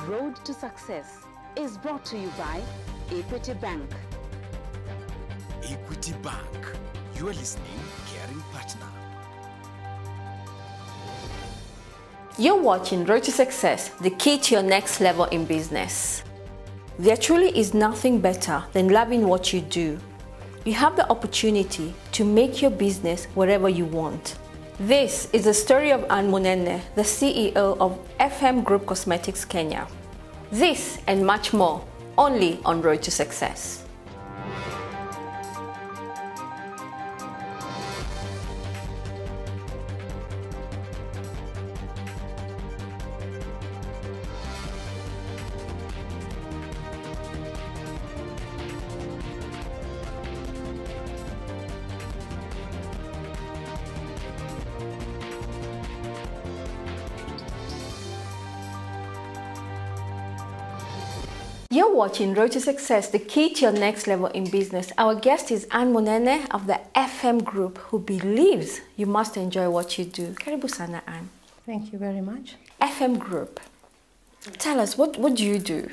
Road to Success is brought to you by Equity Bank. Equity Bank, you are listening, caring partner. You're watching Road to Success, the key to your next level in business. There truly is nothing better than loving what you do. You have the opportunity to make your business whatever you want. This is the story of Munene, the CEO of FM Group Cosmetics Kenya. This and much more, only on Road to Success. You're watching Road to Success, the key to your next level in business. Our guest is Munene of the FM Group, who believes you must enjoy what you do. Karibu sana, Ann. Thank you very much. FM Group. Tell us, what do you do?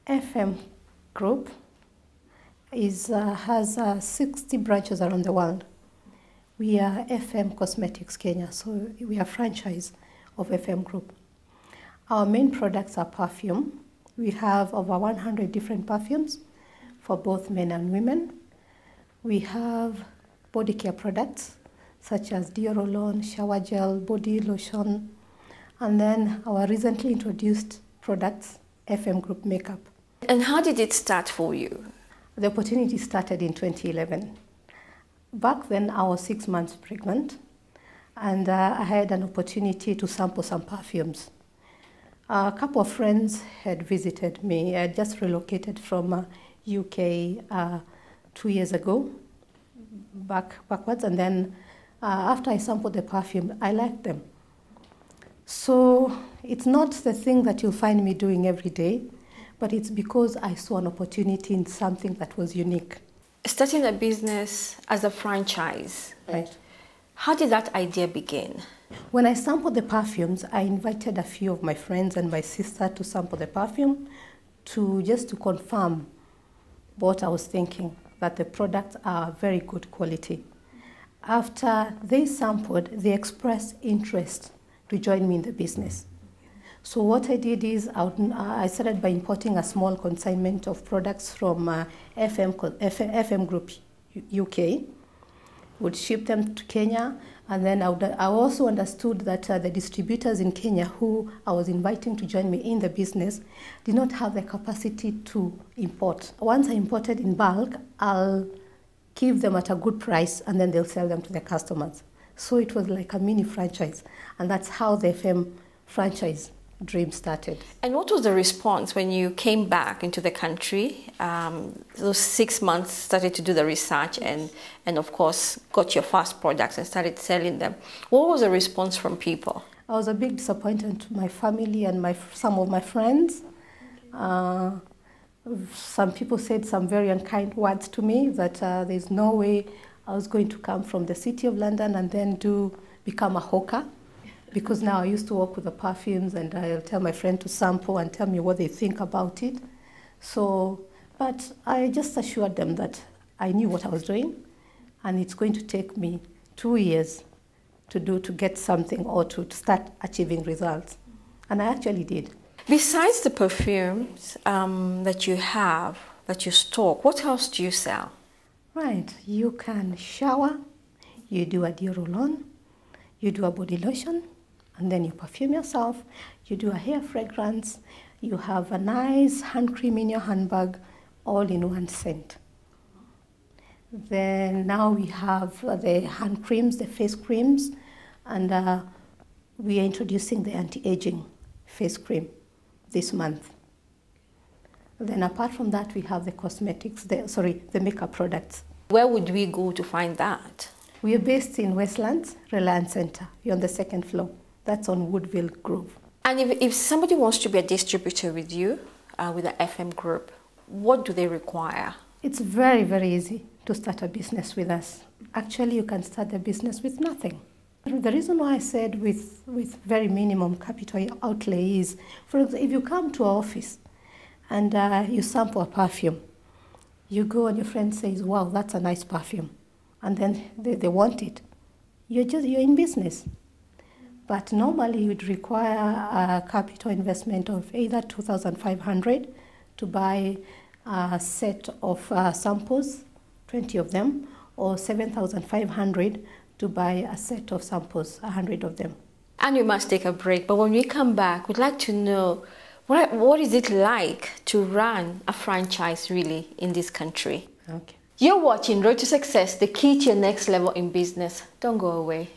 FM Group has 60 branches around the world. We are FM Cosmetics Kenya, so we are a franchise of FM Group. Our main products are perfume. We have over 100 different perfumes for both men and women. We have body care products such as Dio Roll-On, shower gel, body lotion, and then our recently introduced products, FM Group Makeup. And how did it start for you? The opportunity started in 2011. Back then, I was 6 months pregnant, and I had an opportunity to sample some perfumes. A couple of friends had visited me. I had just relocated from UK 2 years ago, backwards, and then after I sampled the perfume, I liked them. So it's not the thing that you'll find me doing every day, but it's because I saw an opportunity in something that was unique. Starting a business as a franchise. Right. How did that idea begin? When I sampled the perfumes, I invited a few of my friends and my sister to sample the perfume just to confirm what I was thinking, that the products are very good quality. After they sampled, they expressed interest to join me in the business. So what I did is I started by importing a small consignment of products from FM Group UK, would ship them to Kenya, and then I also understood that the distributors in Kenya who I was inviting to join me in the business did not have the capacity to import. Once I imported in bulk, I'll give them at a good price and then they'll sell them to the customers. So it was like a mini franchise, and that's how the FM franchise dream started. And what was the response when you came back into the country? Those 6 months, started to do the research and of course got your first products and started selling them. What was the response from people? I was a big disappointment to my family and some of my friends. Some people said some very unkind words to me that there's no way I was going to come from the city of London and then become a hawker. Because now I used to work with the perfumes and I'll tell my friend to sample and tell me what they think about it. But I just assured them that I knew what I was doing and it's going to take me 2 years to get something or to start achieving results. And I actually did. Besides the perfumes that you have, that you stock, what else do you sell? Right, you can shower, you do a Dio Roll-On, you do a body lotion, and then you perfume yourself, you do a hair fragrance, you have a nice hand cream in your handbag, all in one scent. Then now we have the hand creams, the face creams, and we are introducing the anti-aging face cream this month. Then apart from that, we have the cosmetics, the makeup products. Where would we go to find that? We are based in Westlands, Reliance Center. We're on the 2nd floor. That's on Woodville Grove. And if somebody wants to be a distributor with you, with the FM Group, what do they require? It's very, very easy to start a business with us. Actually, you can start a business with nothing. The reason why I said with very minimum capital outlay is, for example, if you come to our office and you sample a perfume, you go and your friend says, wow, that's a nice perfume, and then they want it. You're in business. But normally you'd require a capital investment of either 2,500 to buy a set of samples, 20 of them, or 7,500 to buy a set of samples, 100 of them. And we must take a break, but when we come back, we'd like to know what is it like to run a franchise really in this country? Okay. You're watching Road to Success, the key to your next level in business. Don't go away.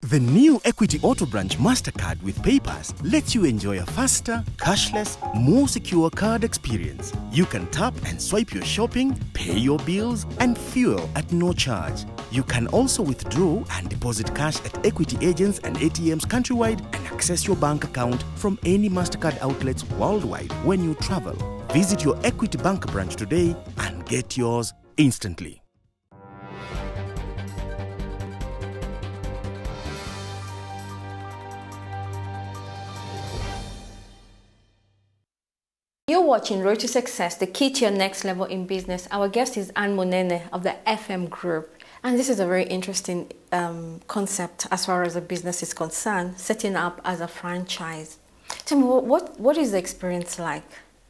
The new Equity Auto Branch MasterCard with Papers lets you enjoy a faster, cashless, more secure card experience. You can tap and swipe your shopping, pay your bills, and fuel at no charge. You can also withdraw and deposit cash at equity agents and ATMs countrywide and access your bank account from any MasterCard outlets worldwide when you travel. Visit your Equity Bank branch today and get yours instantly. You're watching Road to Success, the key to your next level in business. Our guest is Munene of the FM Group. And this is a very interesting concept as far as a business is concerned, setting up as a franchise. Tell me, what is the experience like?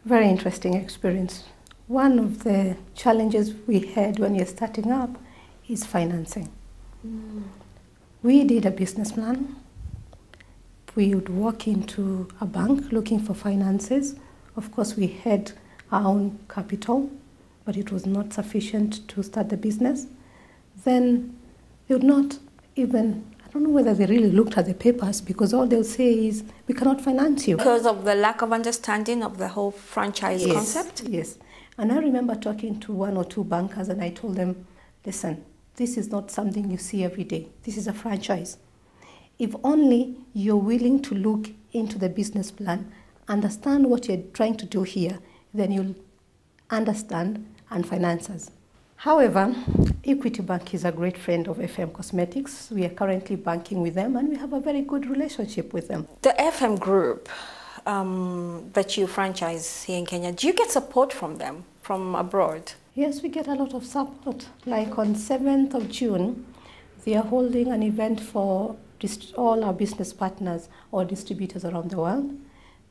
Very interesting experience. One of the challenges we had when you're starting up is financing. We did a business plan. We would walk into a bank looking for finances. Of course, we had our own capital, but it was not sufficient to start the business. Then they would not even, I don't know whether they really looked at the papers, because all they'll say is, we cannot finance you. Because of the lack of understanding of the whole franchise concept? Yes. And I remember talking to one or two bankers, and I told them, listen, this is not something you see every day. This is a franchise. If only you're willing to look into the business plan, understand what you're trying to do here, then you'll understand and finance us. However, Equity Bank is a great friend of FM Cosmetics. We are currently banking with them and we have a very good relationship with them. The FM Group that you franchise here in Kenya, do you get support from them, from abroad? Yes, we get a lot of support. Like on 7th of June, they are holding an event for all our business partners or distributors around the world.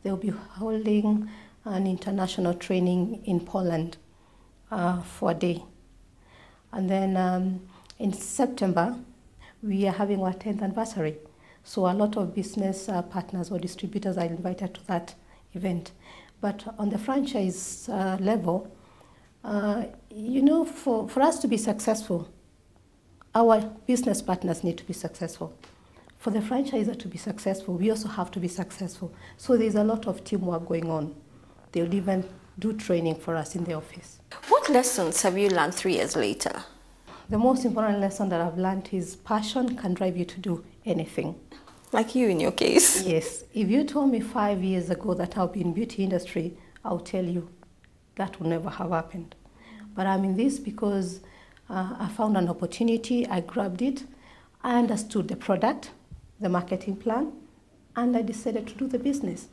They'll be holding an international training in Poland for a day. And then in September, we are having our 10th anniversary. So a lot of business partners or distributors are invited to that event. But on the franchise level, for us to be successful, our business partners need to be successful. For the franchisor to be successful, we also have to be successful. So there's a lot of teamwork going on. They'll even do training for us in the office. What lessons have you learned 3 years later? The most important lesson that I've learned is passion can drive you to do anything. Like you in your case? Yes. If you told me 5 years ago that I'll be in beauty industry, I'll tell you that will never have happened. But I'm in this because I found an opportunity, I grabbed it, I understood the product, the marketing plan, and I decided to do the business.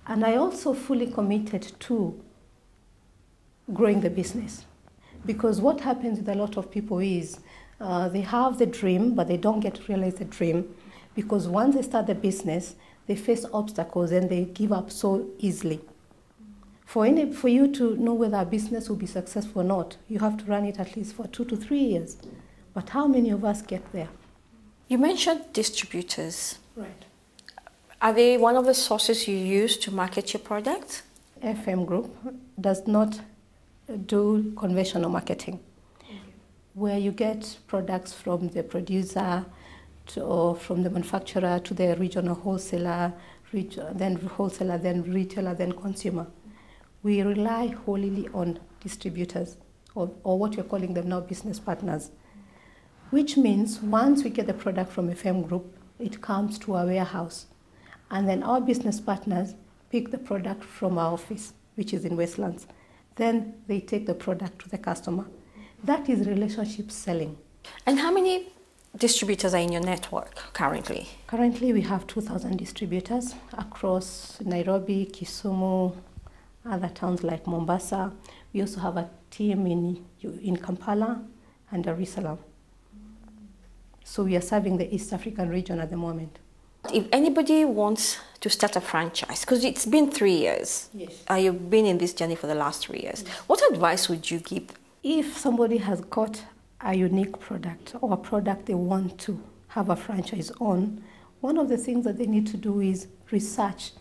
And I also fully committed to growing the business. Because what happens with a lot of people is they have the dream, but they don't get to realize the dream. Because once they start the business, they face obstacles and they give up so easily. For you to know whether a business will be successful or not, you have to run it at least for 2 to 3 years. But how many of us get there? You mentioned distributors. Right. Are they one of the sources you use to market your product? FM Group does not do conventional marketing, where you get products from the producer or from the manufacturer to the regional wholesaler, then wholesaler, then retailer, then consumer. We rely wholly on distributors, or what we're calling them now business partners. Which means once we get the product from FM Group, it comes to our warehouse. And then our business partners pick the product from our office, which is in Westlands. Then they take the product to the customer. That is relationship selling. And how many distributors are in your network currently? Currently, we have 2,000 distributors across Nairobi, Kisumu, other towns like Mombasa. We also have a team in Kampala and Dar es Salaam. So we are serving the East African region at the moment. If anybody wants to start a franchise, because it's been 3 years, Yes. You've been in this journey for the last 3 years, what advice would you give? If somebody has got a unique product or a product they want to have a franchise on, one of the things that they need to do is research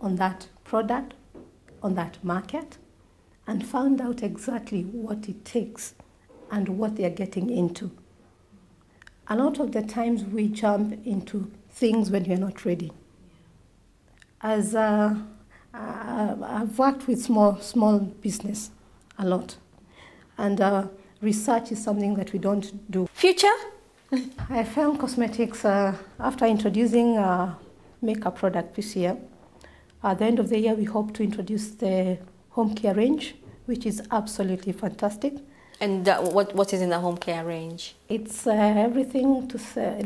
on that product, on that market, and find out exactly what it takes and what they are getting into. A lot of the times we jump into things when we're not ready. As I've worked with small business a lot, and research is something that we don't do. Future? FM Cosmetics, after introducing a makeup product this year, at the end of the year we hope to introduce the home care range, which is absolutely fantastic. And what is in the home care range? It's everything to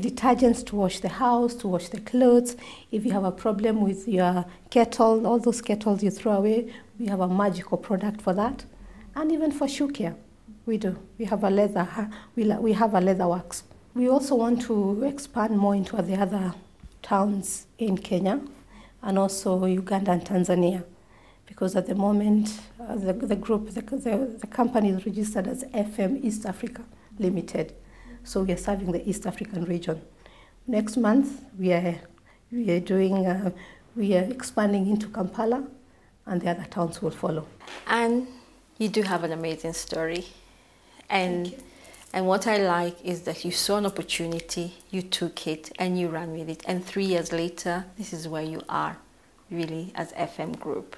detergents to wash the house, to wash the clothes. If you have a problem with your kettle, all those kettles you throw away, we have a magical product for that. And even for shoe care, we do. We have a leather wax. We also want to expand more into the other towns in Kenya and also Uganda and Tanzania. Because at the moment, the company is registered as FM East Africa Limited. So we are serving the East African region. Next month, we are expanding into Kampala, and the other towns will follow. And you do have an amazing story. And what I like is that you saw an opportunity, you took it, and you ran with it. And 3 years later, this is where you are, really, as FM Group.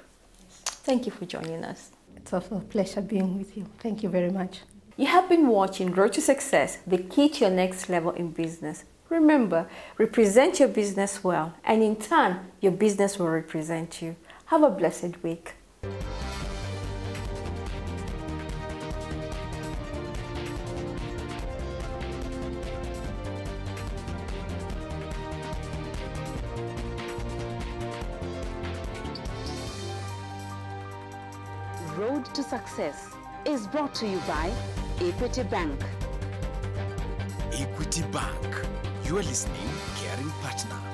Thank you for joining us. It's also a pleasure being with you. Thank you very much. You have been watching Road to Success, the key to your next level in business. Remember, represent your business well, and in turn, your business will represent you. Have a blessed week. Road to Success is brought to you by Equity Bank. Equity Bank, your listening, caring partner.